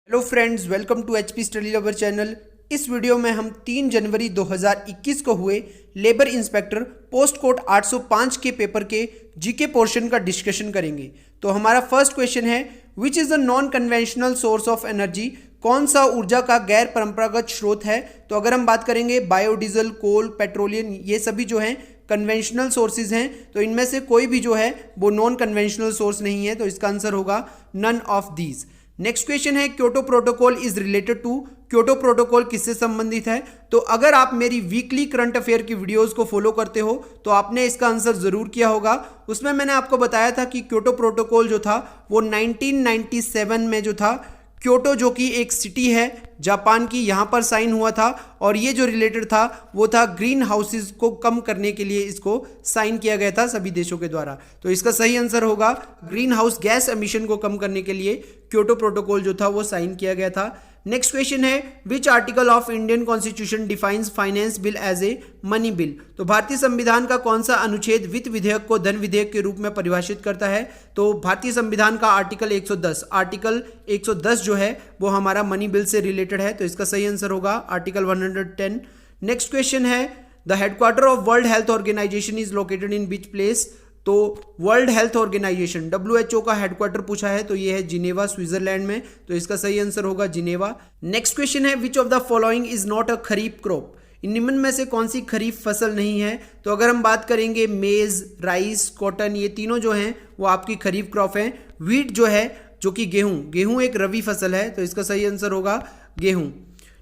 Hello friends, welcome to HP study lover channel. इस video में हम 3 जनवरी 2021 को हुए लेबर इंस्पेक्टर पोस्ट कोड 805 के पेपर के जीके पोर्शन का डिस्कशन करेंगे। तो हमारा फर्स्ट क्वेश्चन है, which is a non conventional source of energy? कौन सा ऊर्जा का गैर परंपरागत स्रोत है? तो अगर हम बात करेंगे बायोडीजल, कोल, पेट्रोलियम, ये सभी जो हैं कन्वेंशनल सोर्सेज हैं। तो इनमें से कोई भी जो है वो नॉन कन्वेंशनल सोर्स नहीं है। तो इसका आंसर होगा none of these. Next question है, Kyoto protocol is related to? Kyoto protocol किससे संबंधित है? तो अगर आप मेरी वीकली करंट अफेयर की वीडियोस को फॉलो करते हो तो आपने इसका आंसर जरूर किया होगा। उसमें मैंने आपको बताया था कि क्योटो प्रोटोकॉल जो था वो 1997 में जो था क्योटो, जो कि एक सिटी है जापान की, यहाँ पर साइन हुआ था। और ये जो रिलेटेड था वो था ग्रीन हाउसेज को कम करने के लिए इसको साइन किया गया था सभी देशों के द्वारा। तो इसका सही आंसर होगा ग्रीन हाउस गैस एमिशन को कम करने के लिए क्योटो प्रोटोकॉल जो था वो साइन किया गया था। नेक्स्ट क्वेश्चन है, which article of Indian constitution defines finance bill as a money bill? तो भारतीय संविधान का कौन सा अनुच्छेद वित्त विधेयक को धन विधेयक के रूप में परिभाषित करता है? तो भारतीय संविधान का आर्टिकल 110 जो है वो हमारा मनी बिल से रिलेटेड है। तो इसका सही आंसर होगा आर्टिकल 110। नेक्स्ट क्वेश्चन है, the headquarter of world health organisation is located in which place? तो वर्ल्ड हेल्थ ऑर्गेनाइजेशन WHO का हेडक्वार्टर पूछा है तो ये है जिनेवा, स्विट्जरलैंड में। तो इसका सही आंसर होगा जिनेवा। नेक्स्ट क्वेश्चन है, विच of the following is not a kharif crop? निम्न में से कौन सी खरीफ फसल नहीं है? तो अगर हम बात करेंगे मेज, राइस, कॉटन, ये तीनों जो हैं वो आपकी खरीफ क्रॉप हैं। व्हीट जो है, जो कि गेहूं एक रबी फसल है। तो इसका सही आंसर होगा गेहूं।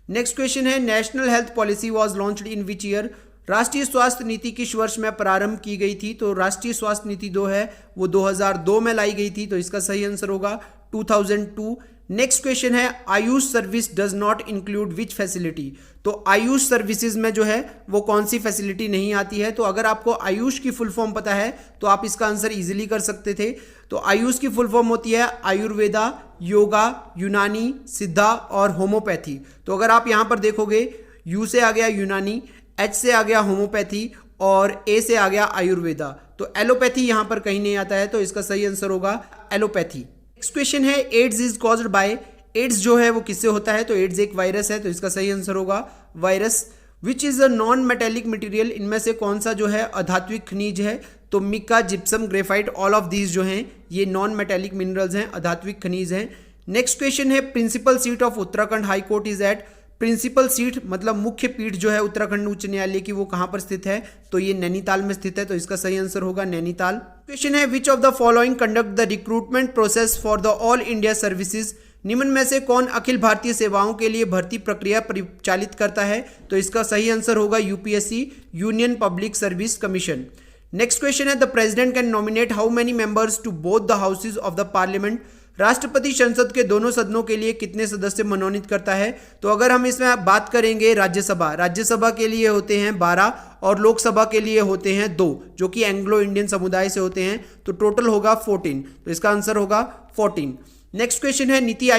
नेक्स्ट क्वेश्चन है, national health policy was launched in which year? राष्ट्रीय स्वास्थ्य नीति किस वर्ष में प्रारंभ की गई थी? तो राष्ट्रीय स्वास्थ्य नीति जो है वो 2002 में लाई गई थी। तो इसका सही आंसर होगा 2002। नेक्स्ट क्वेश्चन है, Ayush service does not include which facility? तो आयुष सर्विसेज में जो है वो कौन सी फैसिलिटी नहीं आती है? तो अगर आपको आयुष की फुल फॉर्म पता है तो आप इसका आंसर इजीली कर सकते थे। तो आयुष की फुल फॉर्म होती है आयुर्वेदा, योगा, यूनानी, सिद्धा और होम्योपैथी। तो अगर आप यहाँ पर देखोगे, यू से आ गया यूनानी, एच से आ गया होम्योपैथी और ए से आ गया आयुर्वेदा। तो एलोपैथी यहां पर कहीं नहीं आता है। तो इसका सही आंसर होगा एलोपैथी। नेक्स्ट क्वेश्चन है, AIDS is caused by? AIDS जो है वो किससे होता है? तो एड्स एक वायरस है। तो इसका सही आंसर होगा virus. Which is a non metallic material? इनमें से कौन सा जो है अधात्विक खनिज है? तो mica, gypsum, graphite, all of these जो हैं ये नॉन मेटेलिक मिनरल्स हैं, अधात्विक खनिज हैं। नेक्स्ट क्वेश्चन है, principal seat of Uttarakhand high court is at? Principal seat मतलब मुख्य पीठ जो है उत्तराखंड उच्च न्यायालय की वो कहां पर स्थित है? तो ये नैनीताल में स्थित है। तो इसका सही आंसर होगा नैनीताल। क्वेश्चन है, विच of the following conduct the recruitment process for the all India services? निम्न में से कौन अखिल भारतीय सेवाओं के लिए भर्ती प्रक्रिया परिचालित करता है? तो इसका सही आंसर होगा UPSC, union public service commission. Next question है, the president can nominate how many members to both the houses of the parliament? राष्ट्रपति संसद के दोनों सदनों के लिए कितने सदस्य मनोनीत करता है? तो अगर हम इसमें बात करेंगे राज्यसभा के लिए होते हैं 12 और लोकसभा के लिए होते हैं 2, जो कि एंग्लो इंडियन समुदाय से होते हैं। तो टोटल होगा 14। तो इसका आंसर होगा 14। नेक्स्ट क्वेश्चन है, नीति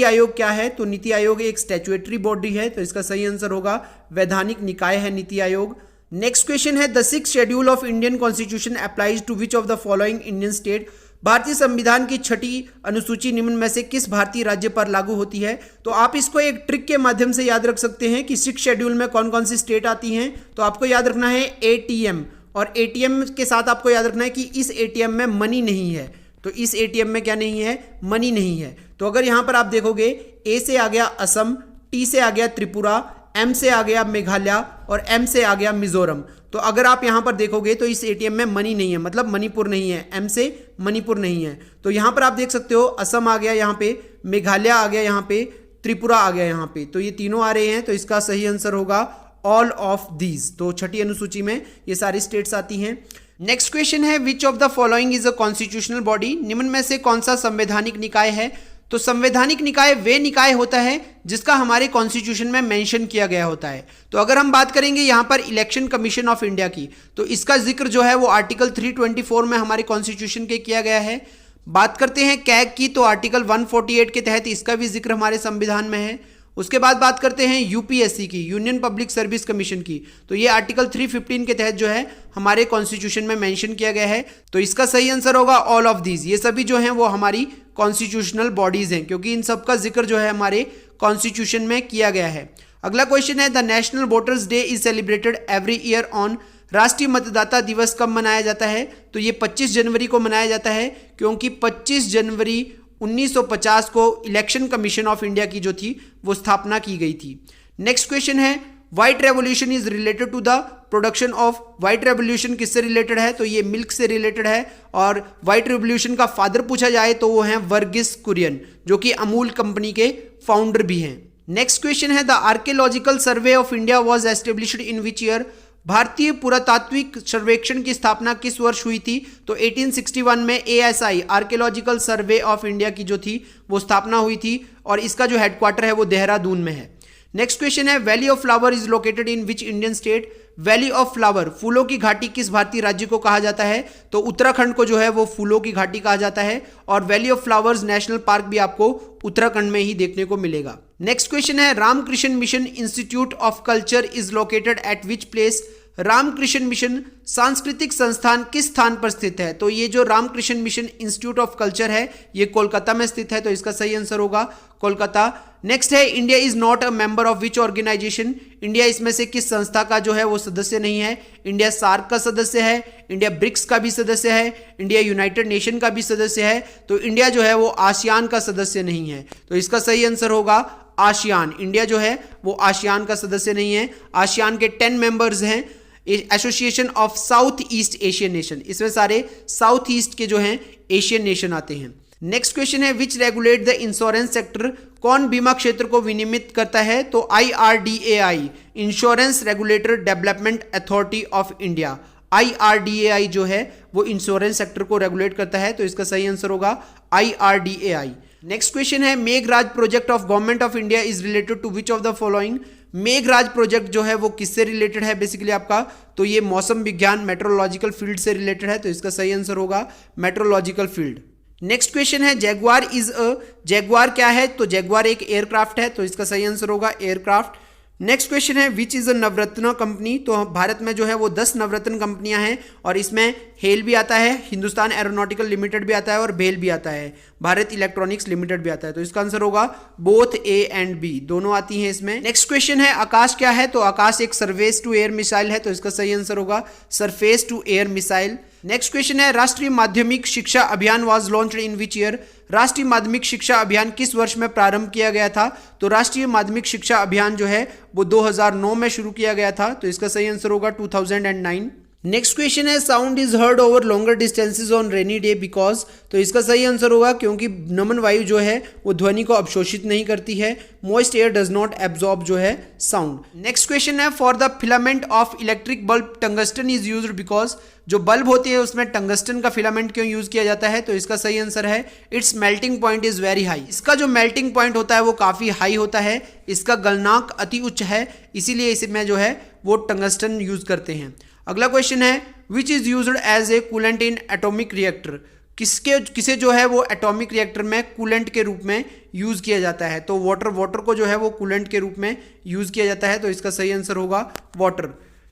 आयोग क्या है? तो नीति आयोग एक स्टैट्यूटरी बॉडी है। तो इसका सही आंसर होगा वैधानिक निकाय है नीति आयोग। नेक्स्ट क्वेश्चन है, the 6th schedule of Indian constitution applies to which of the following Indian state? भारतीय संविधान की 6ठी अनुसूची निम्न में से किस भारतीय राज्य पर लागू होती है? तो आप इसको एक ट्रिक के माध्यम से याद रख सकते हैं कि 6th शेड्यूल में कौन कौन सी स्टेट आती हैं। तो आपको याद रखना है ATM, और ATM के साथ आपको याद रखना है कि इस ATM में मनी नहीं है। तो इस ATM में क्या नहीं है? मनी नहीं है। तो अगर यहां पर आप देखोगे, A से आ गया असम, T से आ गया त्रिपुरा, M से आ गया मेघालय और M से आ गया मिजोरम। तो अगर आप यहां पर देखोगे तो इस ATM में मनी नहीं है, मतलब मणिपुर नहीं है। M से मणिपुर नहीं है। तो यहां पर आप देख सकते हो, असम आ गया यहां पे, मेघालय आ गया यहां पे, त्रिपुरा आ गया यहां पे। तो ये तीनों आ रहे हैं। तो इसका सही आंसर होगा ऑल ऑफ दीज। तो 6ठी अनुसूची में ये सारी स्टेट्स आती हैं। नेक्स्ट क्वेश्चन है, विच of the following is a constitutional body? निम्न में से कौन सा संवैधानिक निकाय है? तो संवैधानिक निकाय वे निकाय होता है जिसका हमारे कॉन्स्टिट्यूशन में मेंशन किया गया होता है। तो अगर हम बात करेंगे यहाँ पर इलेक्शन कमीशन ऑफ इंडिया की, तो इसका जिक्र जो है वो आर्टिकल 324 में हमारे कॉन्स्टिट्यूशन के किया गया है। बात करते हैं कैग की, तो आर्टिकल 148 के तहत इसका भी जिक्र हमारे संविधान में है। उसके बाद बात करते हैं यूपीएससी की, यूनियन पब्लिक सर्विस कमीशन की। तो ये आर्टिकल 315 के तहत जो है हमारे कॉन्स्टिट्यूशन में मेंशन किया गया है। तो इसका सही आंसर होगा ऑल ऑफ दीज। ये सभी जो हैं वो हमारी कॉन्स्टिट्यूशनल बॉडीज हैं, क्योंकि इन सब का जिक्र जो है हमारे कॉन्स्टिट्यूशन में किया गया है। अगला क्वेश्चन है, the national voters day is celebrated every year on. राष्ट्रीय मतदाता दिवस कब मनाया जाता है? तो ये 25 जनवरी को मनाया जाता है, क्योंकि 25 जनवरी 1950 को इलेक्शन कमीशन ऑफ इंडिया की जो थी वो स्थापना की गई थी। नेक्स्ट क्वेश्चन है, white revolution is related to the production of. White revolution किससे रिलेटेड है? तो ये मिल्क से रिलेटेड है। और व्हाइट रेवोल्यूशन का फादर पूछा जाए तो वो हैं वर्गीस कुरियन, जो कि अमूल कंपनी के फाउंडर भी हैं। नेक्स्ट क्वेश्चन है, the archaeological survey of India was established in which year. भारतीय पुरातात्विक सर्वेक्षण की स्थापना किस वर्ष हुई थी? तो 1861 में ASI archaeological survey of India की जो थी वो स्थापना हुई थी, और इसका जो हेडक्वार्टर है वो देहरादून में है। नेक्स्ट क्वेश्चन है, valley of flower is located in which Indian state. Valley of flower, फूलों की घाटी, किस भारतीय राज्य को कहा जाता है? तो उत्तराखंड को जो है वो फूलों की घाटी कहा जाता है, और valley of flowers national park भी आपको उत्तराखंड में ही देखने को मिलेगा। नेक्स्ट क्वेश्चन है, Ramakrishna mission institute of culture is located at which place. Ramakrishna mission सांस्कृतिक संस्थान किस स्थान पर स्थित है? तो ये जो Ramakrishna mission institute of culture है ये कोलकाता में स्थित है, तो इसका सही आंसर होगा कोलकाता। नेक्स्ट है, India is not a member of which organisation. India इसमें से किस संस्था का जो है वो सदस्य नहीं है? इंडिया सार्क का सदस्य है, इंडिया ब्रिक्स का भी सदस्य है, इंडिया यूनाइटेड नेशन का भी सदस्य है। तो इंडिया जो है वो आसियान का सदस्य नहीं है, तो इसका सही आंसर होगा आसियान। इंडिया जो है वो आसियान का सदस्य नहीं है। आसियान के 10 मेंबर्स हैं। Association of south east Asian nation, इसमें सारे साउथ ईस्ट के जो हैं एशियन नेशन आते हैं। नेक्स्ट क्वेश्चन है, विच रेगुलेट द इंश्योरेंस सेक्टर। कौन बीमा क्षेत्र को विनियमित करता है? तो IRDAI, insurance regulator development authority of India. IRDAI जो है वो इंश्योरेंस सेक्टर को रेगुलेट करता है, तो इसका सही आंसर होगा IRDAI। नेक्स्ट क्वेश्चन है, Meghraj project of government of India is related to which of the following. Meghraj project जो है वो किससे रिलेटेड है बेसिकली आपका? तो ये मौसम विज्ञान मेट्रोलॉजिकल फील्ड से रिलेटेड है, तो इसका सही आंसर होगा मेट्रोलॉजिकल फील्ड। नेक्स्ट क्वेश्चन है, जैगुआर इज अ। जैगुआर क्या है? तो जैगुआर एक एयरक्राफ्ट है, तो इसका सही आंसर होगा एयरक्राफ्ट। नेक्स्ट क्वेश्चन है, which is a Navratna company. तो भारत में जो है वो 10 नवरत्न कंपनियां हैं, और इसमें हेल भी आता है, हिंदुस्तान एरोनॉटिकल लिमिटेड भी आता है, और बेल भी आता है, भारत इलेक्ट्रॉनिक्स लिमिटेड भी आता है। तो इसका आंसर होगा बोथ A एंड B, दोनों आती हैं इसमें। नेक्स्ट क्वेश्चन है, आकाश क्या है? तो आकाश एक सरफेस टू एयर मिसाइल है, तो इसका सही आंसर होगा surface to air missile. Next question है, Rashtriya Madhyamik Shiksha Abhiyan was launched in which year. Rashtriya Madhyamik Shiksha अभियान किस वर्ष में प्रारंभ किया गया था? तो राष्ट्रीय माध्यमिक शिक्षा अभियान जो है वो 2009 में शुरू किया गया था, तो इसका सही आंसर होगा 2009। नेक्स्ट क्वेश्चन है, sound is heard over longer distances on rainy day because. तो इसका सही आंसर होगा क्योंकि नमन वायु जो है वो ध्वनि को अवशोषित नहीं करती है। Moist air does not absorb जो है साउंड। नेक्स्ट क्वेश्चन है, for the filament of electric bulb tungsten is used because. जो बल्ब होती है उसमें टंगस्टन का फिलामेंट क्यों यूज किया जाता है? तो इसका सही आंसर है it's melting point is very high. इसका जो मेल्टिंग पॉइंट होता है वो काफी हाई होता है, इसका गलनांक अति उच्च है, इसीलिए इसमें जो है वो टंगस्टन यूज करते हैं। अगला क्वेश्चन है, which is used as a coolant in atomic reactor. किसे जो है वो एटॉमिक रिएक्टर में कूलेंट के रूप में यूज किया जाता है? तो वाटर को जो है वो कूलेंट के रूप में यूज किया जाता है, तो इसका सही आंसर होगा वाटर।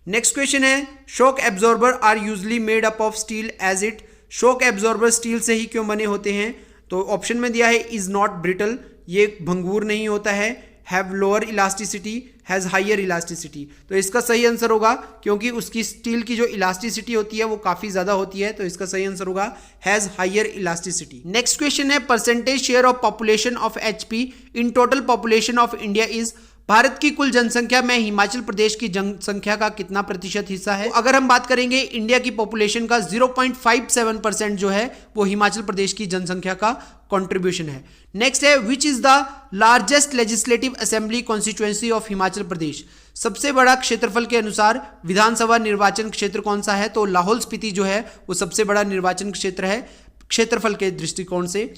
नेक्स्ट क्वेश्चन है, shock absorber are usually made up of steel as it. Shock absorber steel से ही क्यों बने होते हैं? तो ऑप्शन में दिया है इज नॉट ब्रिटल, ये भंगूर नहीं होता है, have lower elasticity, has higher elasticity. तो इसका सही आंसर होगा क्योंकि उसकी स्टील की जो इलास्टिसिटी होती है वो काफी ज्यादा होती है, तो इसका सही आंसर होगा has higher elasticity. Next question है, percentage share of population of HP in total population of India is. भारत की कुल जनसंख्या में हिमाचल प्रदेश की जनसंख्या का कितना प्रतिशत हिस्सा है? अगर हम बात करेंगे इंडिया की पॉपुलेशन का 0.57% जो है वो हिमाचल प्रदेश की जनसंख्या का कंट्रीब्यूशन है। नेक्स्ट है, which is the largest legislative assembly constituency of Himachal Pradesh. सबसे बड़ा क्षेत्रफल के अनुसार विधानसभा निर्वाचन क्षेत्र कौन सा है? तो लाहौल स्पीति जो है वो सबसे बड़ा निर्वाचन क्षेत्र है क्षेत्रफल के दृष्टिकोण से।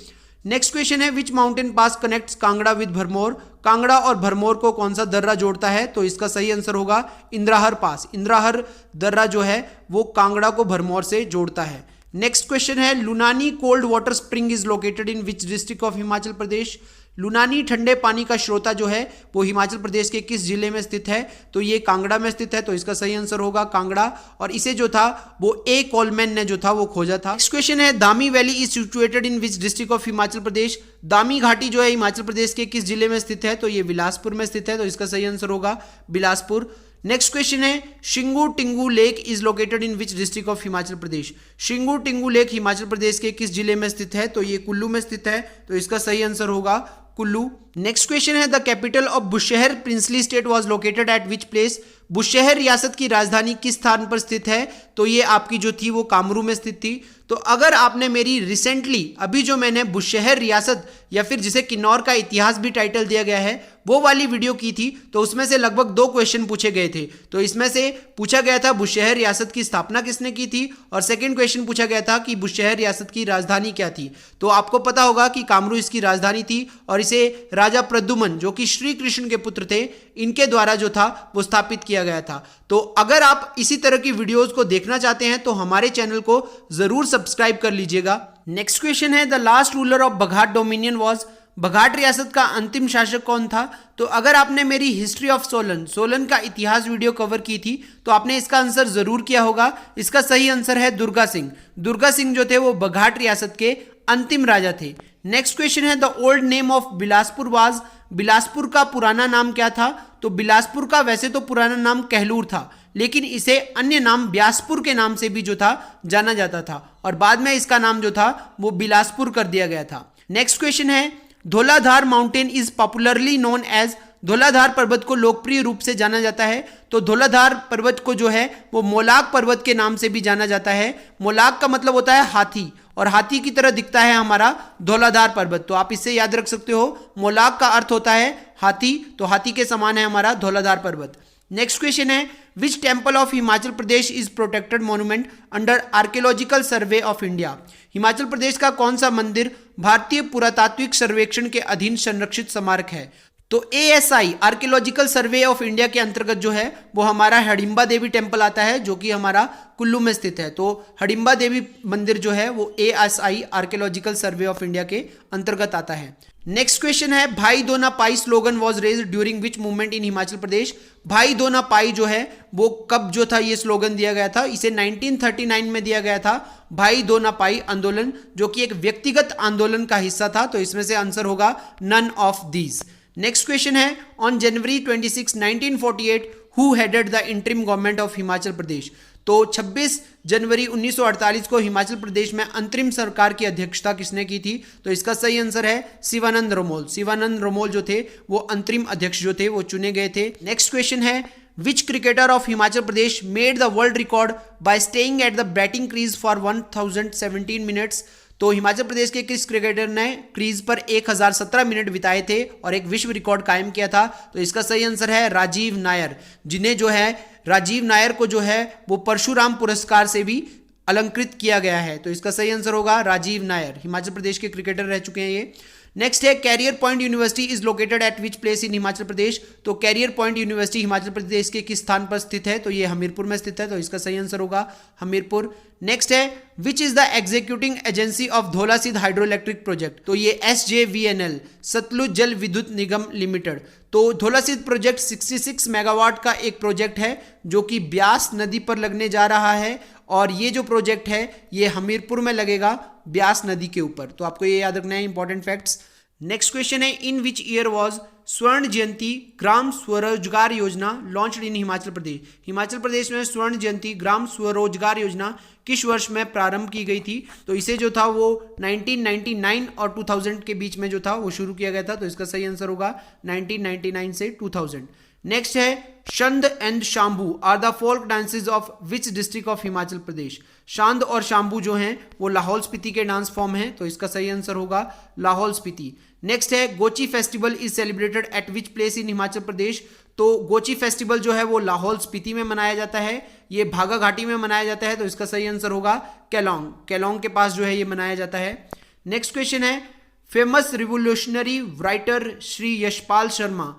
नेक्स्ट क्वेश्चन है, which mountain pass connects Kangra with Bharmour. Kangra और भरमौर को कौन सा दर्रा जोड़ता है? तो इसका सही आंसर होगा इंद्राहर पास। इंद्राहर दर्रा जो है वो कांगड़ा को भरमौर से जोड़ता है। नेक्स्ट क्वेश्चन है, Lunani cold water spring is located in which district of Himachal Pradesh. Lunani ठंडे पानी का स्रोता जो है वो हिमाचल प्रदेश के किस जिले में स्थित है? तो ये कांगड़ा में स्थित है, तो इसका सही आंसर होगा कांगड़ा। और इसे जो था वो ए कोलमैन ने जो था वो खोजा था। नेक्स्ट क्वेश्चन है, Dami valley is situated in which district of Himachal Pradesh? Dami घाटी जो है हिमाचल प्रदेश के किस जिले में स्थित है? तो ये बिलासपुर में स्थित है, तो इसका सही आंसर होगा बिलासपुर। नेक्स्ट क्वेश्चन है, Shingu Tingu lake is located in which district of Himachal Pradesh? Shingu Tingu lake Himachal Pradesh के किस जिले में स्थित है? तो ये कुल्लू में स्थित है, तो इसका सही आंसर होगा कुल्लू। नेक्स्ट क्वेश्चन है, the capital of Bushahr princely state was located at which place? Bushahr रियासत की राजधानी किस स्थान पर स्थित है? तो ये आपकी जो थी वो कामरू में स्थित थी। तो अगर आपने मेरी रिसेंटली अभी जो मैंने बुशहर रियासत या फिर जिसे किन्नौर का इतिहास भी टाइटल दिया गया है वो वाली वीडियो की थी, तो उसमें से लगभग 2 क्वेश्चन पूछे गए थे। तो इसमें से पूछा गया था बुशहर रियासत की स्थापना किसने की थी, और सेकंड क्वेश्चन पूछा गया था कि बुशहर रियासत की राजधानी क्या थी। तो आपको पता होगा कि कामरू इसकी राजधानी थी और इसे राजा प्रद्युमन जो कि श्री कृष्ण के पुत्र थे इनके द्वारा जो था वो स्थापित किया गया था। तो अगर आप इसी तरह की वीडियोस को देखना चाहते हैं तो हमारे चैनल को जरूर सब्सक्राइब कर लीजिएगा। नेक्स्ट क्वेश्चन है, the last ruler of Baghat dominion was? Baghat रियासत का अंतिम शासक कौन था? तो अगर आपने मेरी हिस्ट्री ऑफ सोलन का इतिहास वीडियो कवर की थी तो आपने इसका आंसर जरूर किया होगा। इसका सही आंसर है दुर्गा सिंह। दुर्गा सिंह जो थे वो बघाट रियासत के अंतिम राजा थे। नेक्स्ट क्वेश्चन है, the old name of Bilaspur was? Bilaspur का पुराना नाम क्या था? तो बिलासपुर का वैसे तो पुराना नाम कहलूर था, लेकिन इसे अन्य नाम ब्यासपुर के नाम से भी जो था जाना जाता था और बाद में इसका नाम जो था वो बिलासपुर कर दिया गया था। नेक्स्ट क्वेश्चन है, Dhauladhar mountain is popularly known as? Dhauladhar पर्वत को लोकप्रिय रूप से जाना जाता है तो धौलाधार पर्वत को जो है वो मोलाग पर्वत के नाम से भी जाना जाता है। मोलाग का मतलब होता है हाथी और हाथी की तरह दिखता है हमारा धौलाधार पर्वत, तो आप इससे याद रख सकते हो मोलाग का अर्थ होता है हाथी, तो हाथी के समान है हमारा धौलाधार पर्वत। नेक्स्ट क्वेश्चन है, which temple of Himachal Pradesh is protected monument under archaeological survey of India? Himachal Pradesh का कौन सा मंदिर भारतीय पुरातात्विक सर्वेक्षण के अधीन संरक्षित स्मारक है? तो ASI archaeological survey of India के अंतर्गत जो है वो हमारा हडिम्बा देवी टेम्पल आता है जो कि हमारा कुल्लू में स्थित है। तो हडिम्बा देवी मंदिर जो है वो ASI archaeological survey of India के अंतर्गत आता है। नेक्स्ट क्वेश्चन है, भाई दो ना पाई slogan was raised during which movement in Himachal Pradesh? भाई दो ना पाई जो है वो कब जो था ये स्लोगन दिया गया था? इसे 1939 में दिया गया था, भाई दो ना पाई आंदोलन, जो कि एक व्यक्तिगत आंदोलन का हिस्सा था, तो इसमें से आंसर होगा none of these. Next question है, on January 26, 1948 who headed the interim government of Himachal Pradesh? तो 26 जनवरी 1948 को हिमाचल प्रदेश में अंतरिम सरकार की अध्यक्षता किसने की थी? तो इसका सही आंसर है शिवानंद रोमोल। शिवानंद रोमोल जो थे वो अंतरिम अध्यक्ष जो थे वो चुने गए थे। नेक्स्ट क्वेश्चन है, विच cricketer of Himachal Pradesh made the world record by staying at the batting crease for 1017 minutes? तो हिमाचल प्रदेश के किस क्रिकेटर ने क्रीज पर 1017 मिनट बिताए थे और एक विश्व रिकॉर्ड कायम किया था? तो इसका सही आंसर है राजीव नायर, जिन्हें जो है राजीव नायर को जो है वो परशुराम पुरस्कार से भी अलंकृत किया गया है, तो इसका सही आंसर होगा राजीव नायर। हिमाचल प्रदेश के क्रिकेटर रह चुके हैं ये। नेक्स्ट है, career point university is located at which place in Himachal Pradesh? तो career point university Himachal Pradesh के किस स्थान पर स्थित है? तो ये हमीरपुर में स्थित है, तो इसका सही आंसर होगा हमीरपुर। नेक्स्ट है, which is the executing agency of Dhaulasidh hydro electric project? तो ये SJVNL सतलुज जल विद्युत निगम लिमिटेड। तो धौलासिद्ध प्रोजेक्ट 66 मेगावाट का एक प्रोजेक्ट है जो कि ब्यास नदी पर लगने जा रहा है और ये जो प्रोजेक्ट है ये हमीरपुर में लगेगा ब्यास नदी के ऊपर, तो आपको ये याद रखना है इंपॉर्टेंट फैक्ट्स। नेक्स्ट क्वेश्चन है, इन विच ईयर वाज स्वर्ण जयंती ग्राम स्वरोजगार योजना लॉन्च्ड इन हिमाचल प्रदेश? हिमाचल प्रदेश में स्वर्ण जयंती ग्राम स्वरोजगार योजना किस वर्ष में प्रारंभ की गई थी? तो इसे जो था वो 1999 और 2000 के बीच में जो था वो शुरू किया गया था, तो इसका सही आंसर होगा 1999 से 2000। नेक्स्ट है, Shand and Shambu are the folk dances of which district of Himachal Pradesh? Shand और शाम्बू जो हैं वो लाहौल स्पीति के डांस फॉर्म हैं, तो इसका सही आंसर होगा लाहौल स्पीति। नेक्स्ट है, Gochi festival is celebrated at which place in Himachal Pradesh? तो गोची फेस्टिवल जो है वो लाहौल स्पीति में मनाया जाता है, ये भागा घाटी में मनाया जाता है, तो इसका सही आंसर होगा केलोंग। केलोंग के पास जो है ये मनाया जाता है। नेक्स्ट क्वेश्चन है, famous revolutionary writer Shri Yashpal Sharma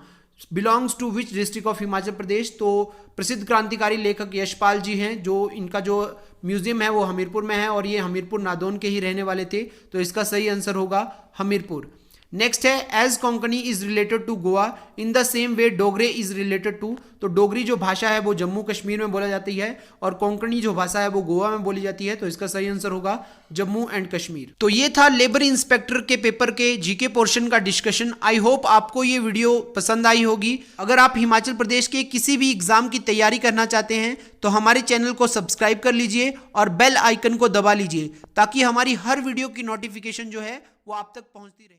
belongs to which district of Himachal Pradesh? तो प्रसिद्ध क्रांतिकारी लेखक यशपाल जी हैं, जो इनका जो म्यूजियम है वो हमीरपुर में है और ये हमीरपुर नादौन के ही रहने वाले थे, तो इसका सही आंसर होगा हमीरपुर। नेक्स्ट है as Konkani is related to Goa in the same way Dogri is related to. तो डोगरी जो भाषा है वो जम्मू कश्मीर में बोला जाती है और कोंकणी जो भाषा है वो गोवा में बोली जाती है। तो इसका सही आंसर होगा जम्मू एंड कश्मीर। तो ये था लेबर इंस्पेक्टर के पेपर के जीके पोर्शन का डिस्कशन। आई होप आपको ये वीडियो पसंद आई होगी। अगर आप हिमाचल प्रदेश के किसी भी एग्जाम की तैयारी करना चाहते हैं तो हमारे चैनल को सब्सक्राइब कर लीजिए और बेल आइकन को दबा लीजिए ताकि हमारी हर वीडियो की नोटिफिकेशन जो है वो आप तक पहुंचती रहे।